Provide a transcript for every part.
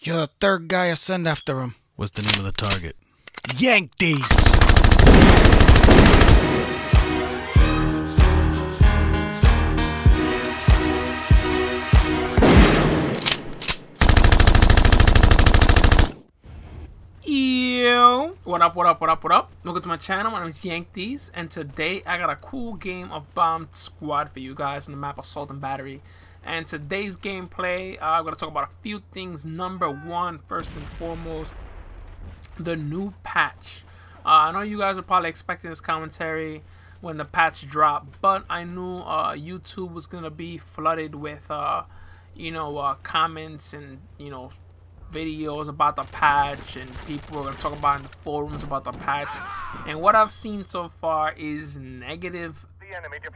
You're the third guy I send after him. What's the name of the target? Yank these! Yo, what up, what up, what up, what up? Welcome to my channel. My name is Yank These, and today I got a cool game of Bomb Squad for you guys on the map Assault and Battery. And today's gameplay, I'm going to talk about a few things. Number one, first and foremost, the new patch. I know you guys are probably expecting this commentary when the patch dropped, but I knew YouTube was going to be flooded with, comments and, videos about the patch, and people are going to talk about in the forums about the patch. And what I've seen so far is negative,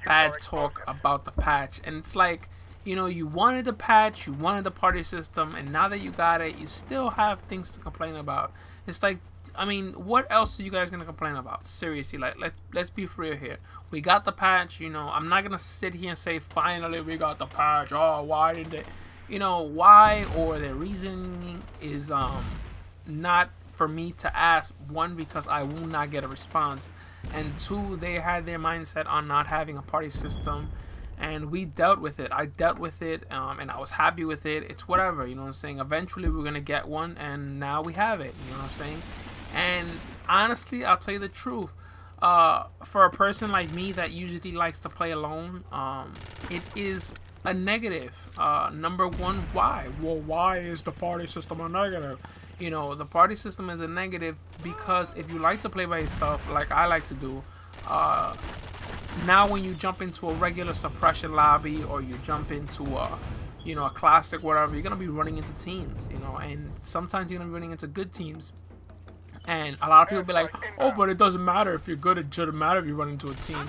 bad talk about the patch. And it's like, you wanted the patch, you wanted the party system, and now that you got it, you still have things to complain about. It's like, I mean, what else are you guys gonna complain about? Seriously, like, let's be for real here. We got the patch, I'm not gonna sit here and say finally we got the patch. Oh, why did they, why, or the reasoning is not for me to ask. One, because I will not get a response, and two, they had their mindset on not having a party system. And we dealt with it. I dealt with it, and I was happy with it. It's whatever, you know what I'm saying? Eventually, we're going to get one, and now we have it, you know what I'm saying? And honestly, I'll tell you the truth. For a person like me that usually likes to play alone, it is a negative. Number one, why? Well, why is the party system a negative? The party system is a negative because if you like to play by yourself, like I like to do, now when you jump into a regular suppression lobby, or you jump into a classic, whatever, you're gonna be running into teams, and sometimes you're gonna be running into good teams. And a lot of people be like, oh, but it doesn't matter if you're good, it shouldn't matter if you run into a team.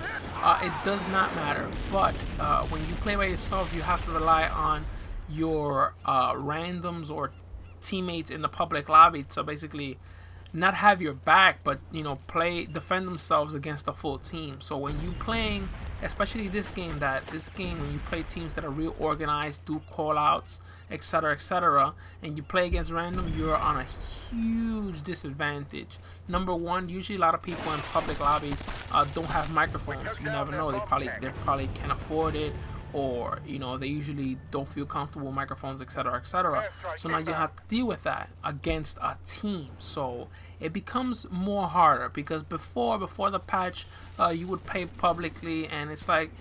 It does not matter, but when you play by yourself, you have to rely on your randoms or teammates in the public lobby to basically not have your back, but defend themselves against a full team. So when you playing, especially this game, when you play teams that are real organized, do call outs, etc., and you play against random, you're on a huge disadvantage. Number one, usually a lot of people in public lobbies don't have microphones. You never know, they probably can't afford it, or they usually don't feel comfortable with microphones, etc. So now you have to deal with that against a team. So it becomes more harder, because before the patch, you would play publicly, and it's like,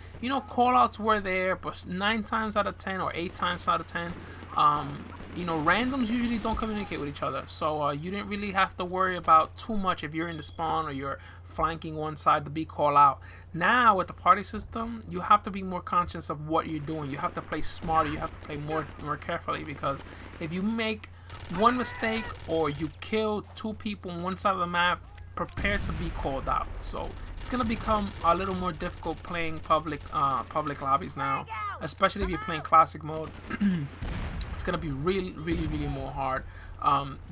call outs were there, but 9 times out of 10 or 8 times out of 10, randoms usually don't communicate with each other. So you didn't really have to worry about too much if you're in the spawn or you're flanking one side to be called out. Now with the party system, you have to be more conscious of what you're doing. You have to play smarter. You have to play more carefully, because if you make one mistake or you kill 2 people on one side of the map, prepare to be called out. So it's gonna become a little more difficult playing public lobbies now, especially if you're playing classic mode. It's gonna be really more hard.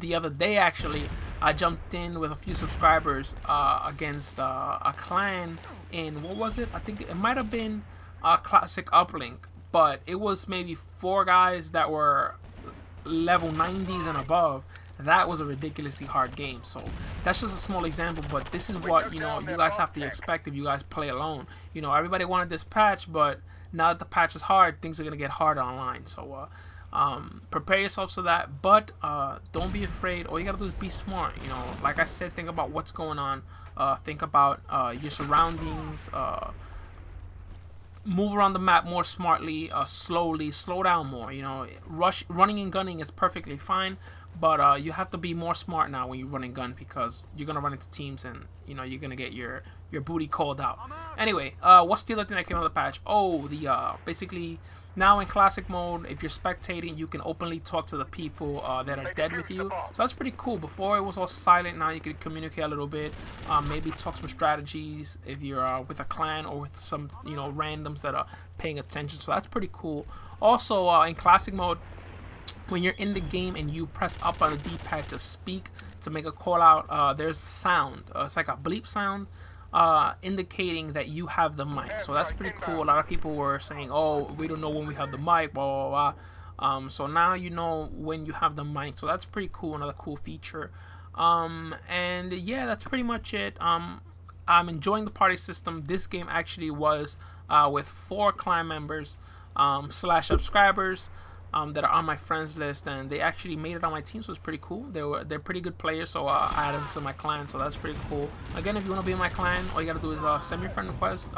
The other day, actually, I jumped in with a few subscribers against a clan in, what was it? I think it might have been a classic uplink, but it was maybe 4 guys that were level 90s and above. That was a ridiculously hard game. So that's just a small example, but this is what you guys have to expect if you guys play alone. Everybody wanted this patch, but now that the patch is hard, things are gonna get harder online. So prepare yourselves for that, but don't be afraid. All you gotta do is be smart. Like I said, think about what's going on, think about your surroundings, move around the map more smartly, slowly, slow down more. Running and gunning is perfectly fine, but you have to be more smart now when you run and gun, because you're gonna run into teams, and you're gonna get your booty called out. Anyway, what's the other thing that came out of the patch? Oh, basically now in classic mode, if you're spectating, you can openly talk to the people that are dead with you. So that's pretty cool. Before it was all silent. Now you can communicate a little bit, maybe talk some strategies if you're with a clan or with some randoms that are paying attention. So that's pretty cool. Also in classic mode, when you're in the game and you press up on the D-pad to speak, to make a call out, there's a sound. It's like a bleep sound, indicating that you have the mic. So that's pretty cool. A lot of people were saying, oh, we don't know when we have the mic, blah blah blah. So now you know when you have the mic. So that's pretty cool. Another cool feature. And yeah, that's pretty much it. I'm enjoying the party system. This game actually was with 4 clan members / subscribers that are on my friends list, and they actually made it on my team, so it's pretty cool. They're pretty good players, so I added them to my clan, so that's pretty cool. Again, if you want to be in my clan, all you gotta do is send me a friend request,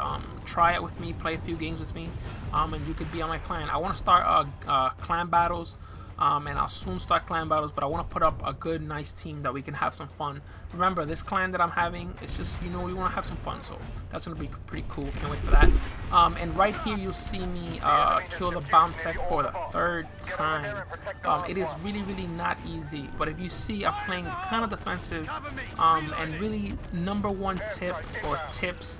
try it with me, play a few games with me, and you could be on my clan. I want to start clan battles. And I'll soon start clan battles, but I want to put up a good, nice team that we can have some fun. Remember, this clan that I'm having, it's just, you know, we want to have some fun, so that's going to be pretty cool. Can't wait for that. And right here, you'll see me kill the bomb tech for the 3rd time. It is really, really not easy, but if you see, I'm playing kind of defensive, and really, #1 tip or tips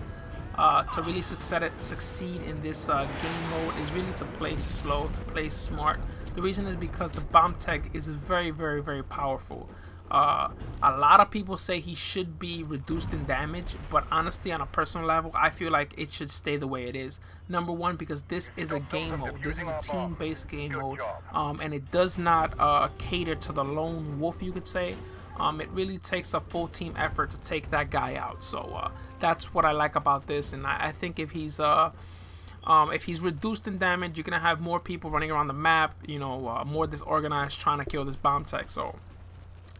to really succeed in this game mode is really to play slow, to play smart. The reason is because the bomb tech is very, very, very powerful. A lot of people say he should be reduced in damage, but honestly, on a personal level, I feel like it should stay the way it is. #1, because this is a game mode. This is a team-based game mode, and it does not cater to the lone wolf, you could say. It really takes a full team effort to take that guy out. So that's what I like about this, and I think if he's reduced in damage, you're gonna have more people running around the map, you know, more disorganized trying to kill this bomb tech. So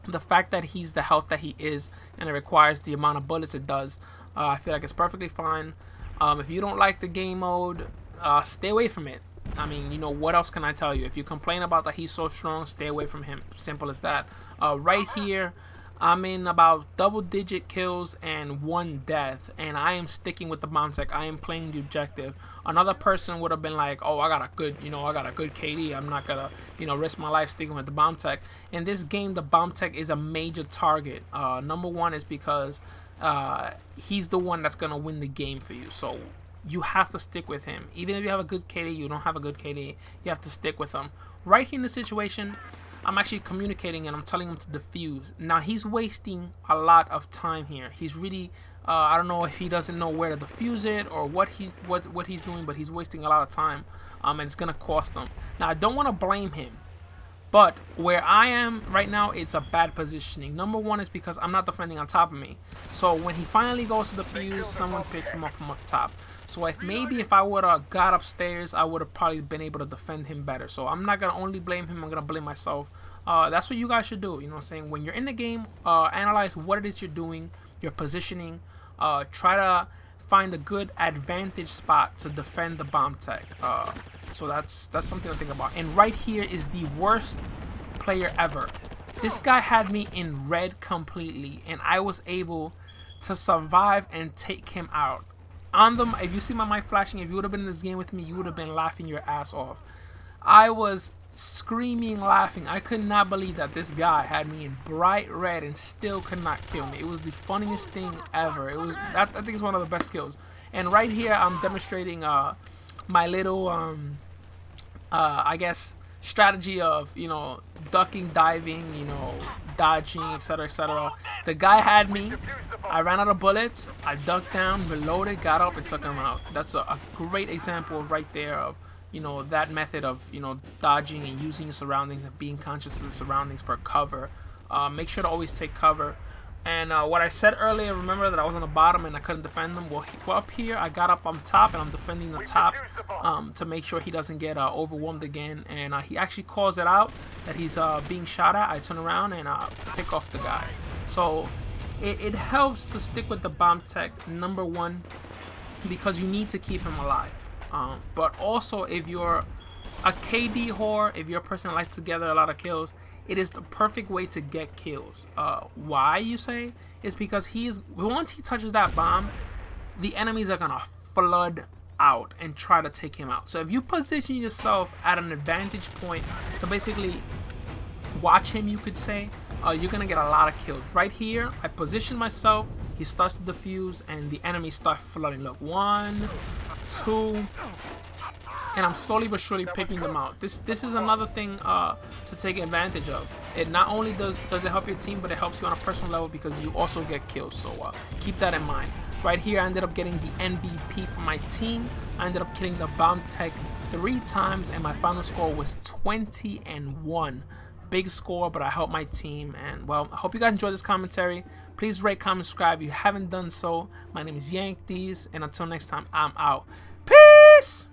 the fact that he's the health that he is and it requires the amount of bullets it does, I feel like it's perfectly fine. If you don't like the game mode, stay away from it. I mean, you know, what else can I tell you? If you complain about that he's so strong, stay away from him. Simple as that. Right here, I'm in about double-digit kills and 1 death, and I am sticking with the bomb tech. I am playing the objective. Another person would have been like, oh, I got a good KD. I'm not gonna, you know, risk my life sticking with the bomb tech. In this game, the bomb tech is a major target. #1 is because he's the one that's gonna win the game for you. So you have to stick with him. Even if you have a good KD, you don't have a good KD, you have to stick with him. Right here in this situation, I'm actually communicating and I'm telling him to defuse. Now he's wasting a lot of time here. He's really, I don't know if he doesn't know where to defuse it or what he's doing, but he's wasting a lot of time, and it's gonna cost him. Now I don't want to blame him, but where I am right now, it's a bad positioning. #1 is because I'm not defending on top of me. So when he finally goes to defuse, someone picks him up from up top. So if I would have got upstairs, I would have probably been able to defend him better. So I'm not going to only blame him, I'm going to blame myself. That's what you guys should do. You know what I'm saying? When you're in the game, analyze what it is you're doing, your positioning. Try to find a good advantage spot to defend the bomb tech. So that's something to think about. And right here is the worst player ever. This guy had me in red completely, and I was able to survive and take him out. If you see my mic flashing, if you would have been in this game with me, you would have been laughing your ass off. I was screaming, laughing. I could not believe that this guy had me in bright red and still could not kill me. It was the funniest thing ever. I think it's one of the best kills. And right here, I'm demonstrating my little, I guess, strategy of, you know, ducking, diving, you know, dodging, etc., etc. The guy had me. I ran out of bullets. I ducked down, reloaded, got up, and took him out. That's a great example right there of, you know, that method of, you know, dodging and using your surroundings and being conscious of the surroundings for cover. Make sure to always take cover. And what I said earlier, remember that I was on the bottom and I couldn't defend them. Well, up here, I got up on top and I'm defending the top to make sure he doesn't get overwhelmed again. And he actually calls it out that he's being shot at. I turn around and pick off the guy. So it helps to stick with the bomb tech, #1, because you need to keep him alive. But also, if you're a KD whore, if you're a person that likes to gather a lot of kills, it is the perfect way to get kills. Why, you say? Is because once he touches that bomb, the enemies are gonna flood out and try to take him out. So if you position yourself at an advantage point to basically watch him, you could say, you're gonna get a lot of kills. Right here, I position myself, he starts to defuse, and the enemies start flooding. Look, 1, 2, and I'm slowly but surely picking them out. This is another thing to take advantage of. It not only does it help your team, but it helps you on a personal level because you also get kills. So keep that in mind. Right here, I ended up getting the MVP for my team. I ended up killing the bomb tech 3 times, and my final score was 20-1. Big score, but I helped my team. And well, I hope you guys enjoyed this commentary. Please rate, comment, subscribe if you haven't done so. My name is Yank D's, and until next time, I'm out. Peace.